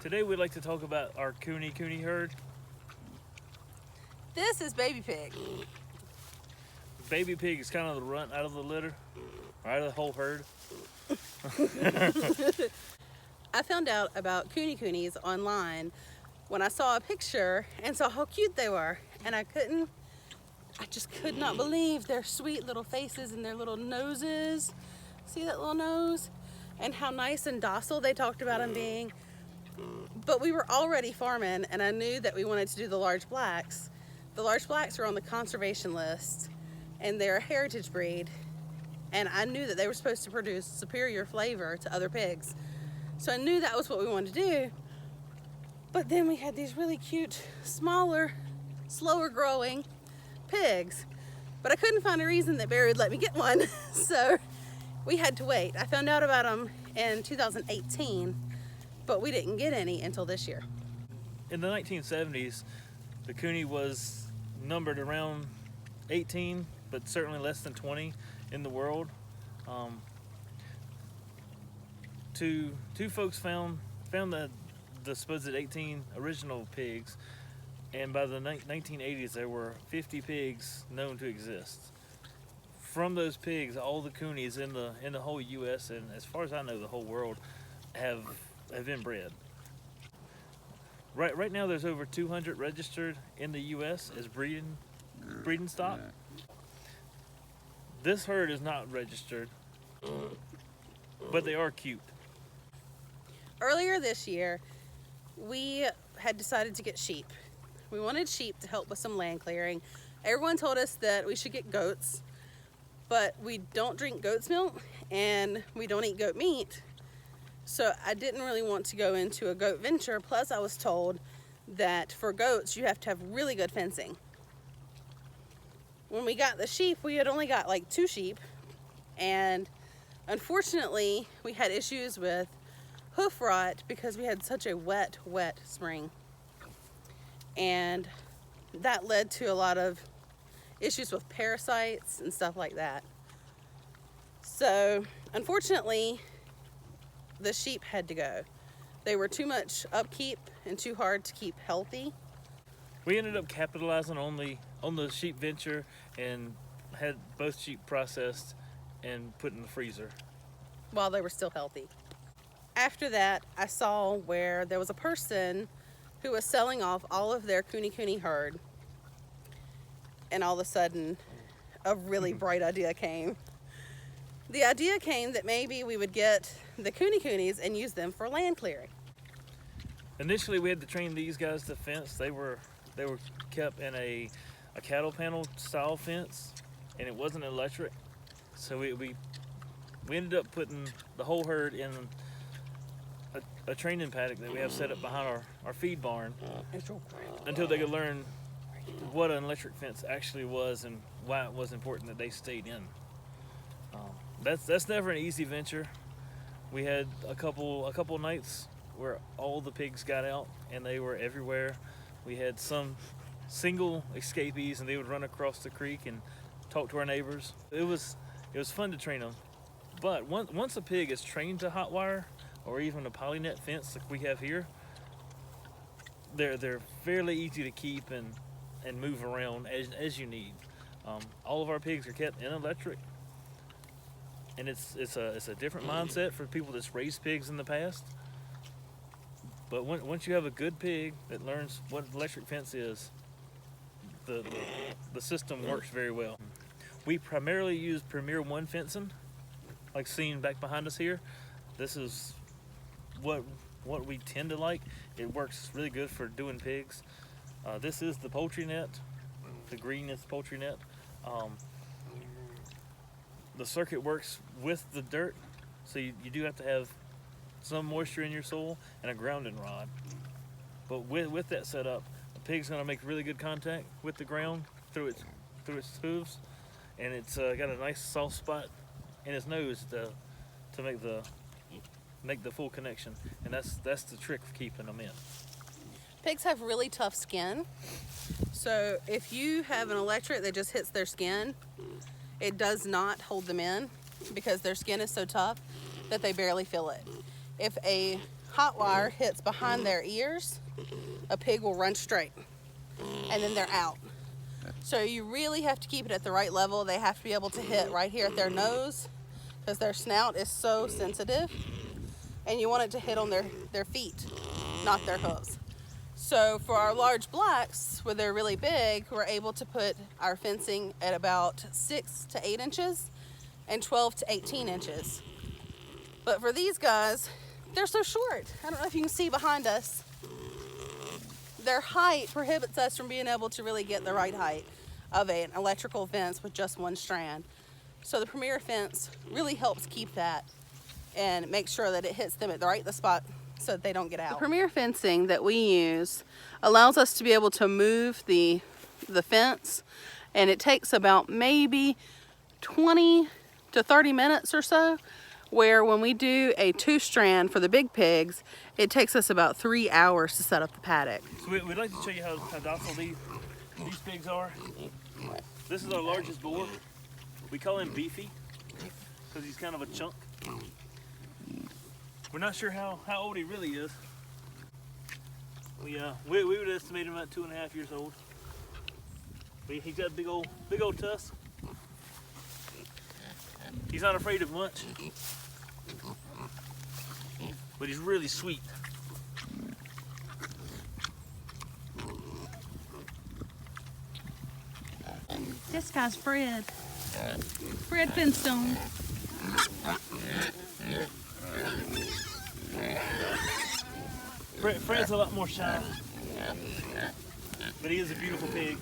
Today we'd like to talk about our Kune Kune herd. This is baby pig. Baby pig is kind of the runt out of the litter, or out of the whole herd. I found out about Kune Kunes online when I saw a picture and saw how cute they were. And I just could not believe their sweet little faces and their little noses. See that little nose? And how nice and docile they talked about them being. But we were already farming, and I knew that we wanted to do the large blacks. The large blacks are on the conservation list, and they're a heritage breed. And I knew that they were supposed to produce superior flavor to other pigs. So I knew that was what we wanted to do. But then we had these really cute, smaller, slower growing pigs. But I couldn't find a reason that Barry would let me get one. So we had to wait. I found out about them in 2018, but we didn't get any until this year. In the 1970s, the Kune was numbered around 18, but certainly less than 20 in the world. Two folks found the supposed 18 original pigs, and by the 1980s there were 50 pigs known to exist. From those pigs, all the Kunes in the whole U.S. and, as far as I know, the whole world have been bred. Right now, there's over 200 registered in the U.S. as breeding stock. This herd is not registered, but they are cute. Earlier this year, we had decided to get sheep. We wanted sheep to help with some land clearing. Everyone told us that we should get goats, but we don't drink goat's milk and we don't eat goat meat. So I didn't really want to go into a goat venture. Plus I was told that for goats, you have to have really good fencing. When we got the sheep, we had only got like 2 sheep. And unfortunately, we had issues with hoof rot because we had such a wet spring. And that led to a lot of issues with parasites and stuff like that. So unfortunately, the sheep had to go. They were too much upkeep and too hard to keep healthy. We ended up capitalizing on the sheep venture and had both sheep processed and put in the freezer While they were still healthy. After that, I saw where there was a person who was selling off all of their Kune Kune herd, and all of a sudden a really bright idea came. The idea came that maybe we would get the Kune Kunes and use them for land clearing. Initially, we had to train these guys to fence. They were kept in a cattle panel style fence, and it wasn't electric. So we ended up putting the whole herd in a training paddock that we have set up behind our feed barn until they could learn what an electric fence actually was and why it was important that they stayed in. That's never an easy venture. We had a couple nights where all the pigs got out and they were everywhere. We had some single escapees and they would run across the creek and talk to our neighbors. It was fun to train them. But once a pig is trained to hot wire or even a polynet fence like we have here, they're fairly easy to keep and move around as you need. All of our pigs are kept in electric, and it's a different mindset for people that's raised pigs in the past. But once you have a good pig that learns what electric fence is, the system works very well. We primarily use Premier 1 fencing, like seen back behind us here. This is what we tend to like. It works really good for doing pigs. This is the poultry net. The green is the poultry net. The circuit works with the dirt, so you do have to have some moisture in your soil and a grounding rod. But with that setup, the pig's going to make really good contact with the ground through its hooves, and it's got a nice soft spot in its nose to make the full connection, and that's the trick of keeping them in. Pigs have really tough skin, so if you have an electric that just hits their skin, it does not hold them in because their skin is so tough that they barely feel it. If a hot wire hits behind their ears, a pig will run straight, and then they're out. So you really have to keep it at the right level. They have to be able to hit right here at their nose because their snout is so sensitive, and you want it to hit on their feet, not their hooves. So for our large blacks, where they're really big, we're able to put our fencing at about 6 to 8 inches and 12 to 18 inches. But for these guys, they're so short. I don't know if you can see behind us. Their height prohibits us from being able to really get the right height of an electrical fence with just one strand. So the Premier fence really helps keep that and make sure that it hits them at the spot so that they don't get out. The Premier fencing that we use allows us to be able to move the fence, and it takes about maybe 20 to 30 minutes or so, where when we do a 2-strand for the big pigs, it takes us about 3 hours to set up the paddock. So we'd like to show you how docile these pigs are. This is our largest boar. We call him Beefy because he's kind of a chunk. We're not sure how old he really is. We would estimate him about 2.5 years old. But he's got big old tusk. He's not afraid of much, but he's really sweet. This guy's Fred. Fred Finstone. Fred's a lot more shy, but he is a beautiful pig.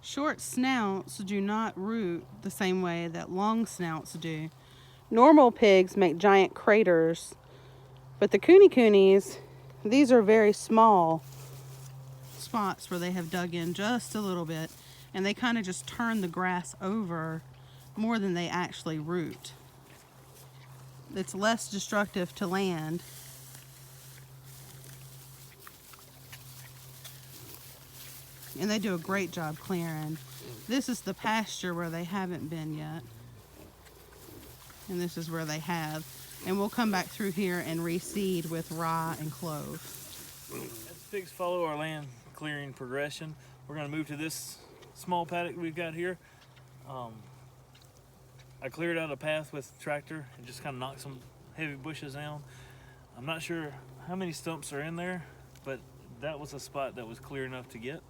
Short snouts do not root the same way that long snouts do. Normal pigs make giant craters, but the Kunekunes, these are very small spots where they have dug in just a little bit, and they kind of just turn the grass over more than they actually root. It's less destructive to land. And they do a great job clearing. This is the pasture where they haven't been yet. And this is where they have. And we'll come back through here and reseed with rye and clove. As pigs follow our land clearing progression, we're going to move to this small paddock we've got here. I cleared out a path with the tractor and just kind of knocked some heavy bushes down. I'm not sure how many stumps are in there, but that was a spot that was clear enough to get.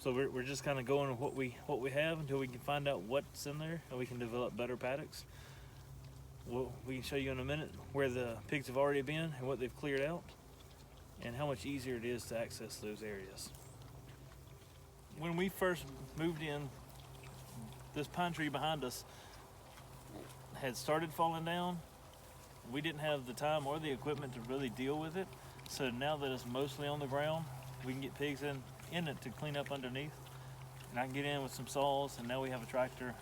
So we're just kind of going with what we have until we can find out what's in there and we can develop better paddocks. We can show you in a minute where the pigs have already been and what they've cleared out and how much easier it is to access those areas. When we first moved in, this pine tree behind us had started falling down. We didn't have the time or the equipment to really deal with it. So now that it's mostly on the ground, we can get pigs in it to clean up underneath. And I can get in with some saws, and now we have a tractor,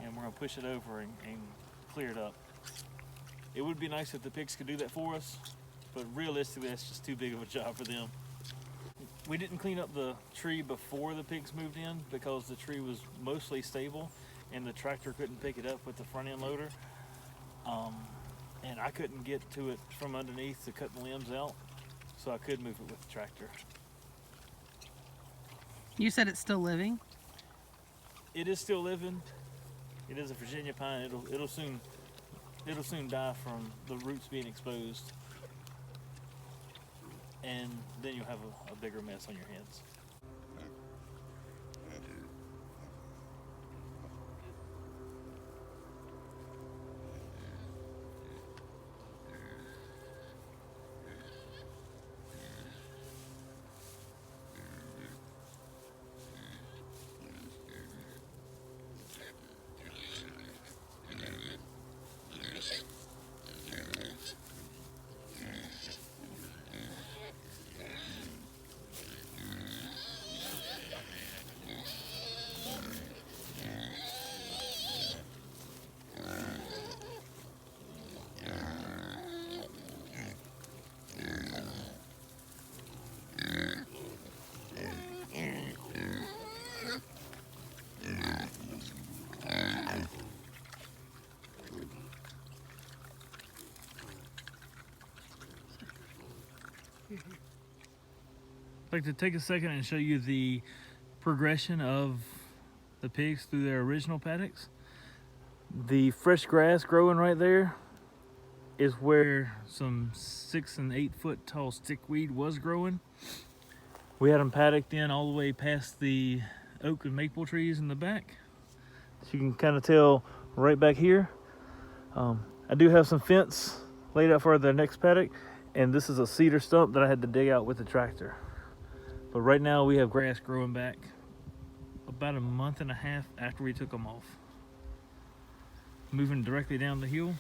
and we're gonna push it over and clear it up. It would be nice if the pigs could do that for us, but realistically, that's just too big of a job for them. We didn't clean up the tree before the pigs moved in because the tree was mostly stable and the tractor couldn't pick it up with the front end loader. And I couldn't get to it from underneath to cut the limbs out, so I could move it with the tractor. You said it's still living? It is still living. It is a Virginia pine. It'll soon die from the roots being exposed. And then you'll have a bigger mess on your hands. I'd like to take a second and show you the progression of the pigs through their original paddocks. The fresh grass growing right there is where some 6 and 8 foot tall stickweed was growing. We had them paddocked in all the way past the oak and maple trees in the back. So you can kind of tell right back here. I do have some fence laid out for the next paddock, and this is a cedar stump that I had to dig out with the tractor. But right now we have grass growing back about a month and a half after we took them off. Moving directly down the hill.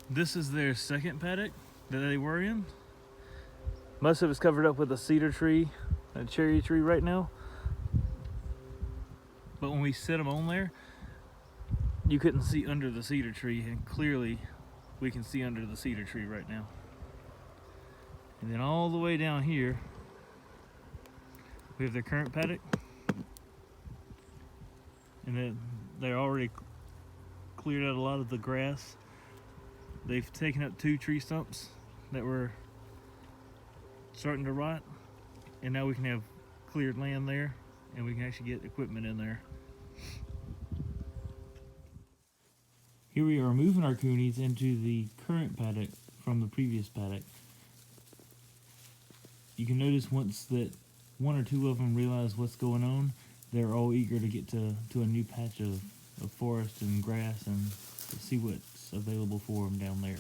This is their second paddock that they were in. Most of it's covered up with a cedar tree and a cherry tree right now. But when we set them on there, you couldn't see under the cedar tree, and clearly we can see under the cedar tree right now. And then all the way down here, we have their current paddock. And then they're already cleared out a lot of the grass. They've taken up 2 tree stumps that were starting to rot. And now we can have cleared land there, and we can actually get equipment in there. Here we are moving our coonies into the current paddock from the previous paddock. You can notice once that 1 or 2 of them realize what's going on, they're all eager to get to a new patch of forest and grass and to see what's available for them down there.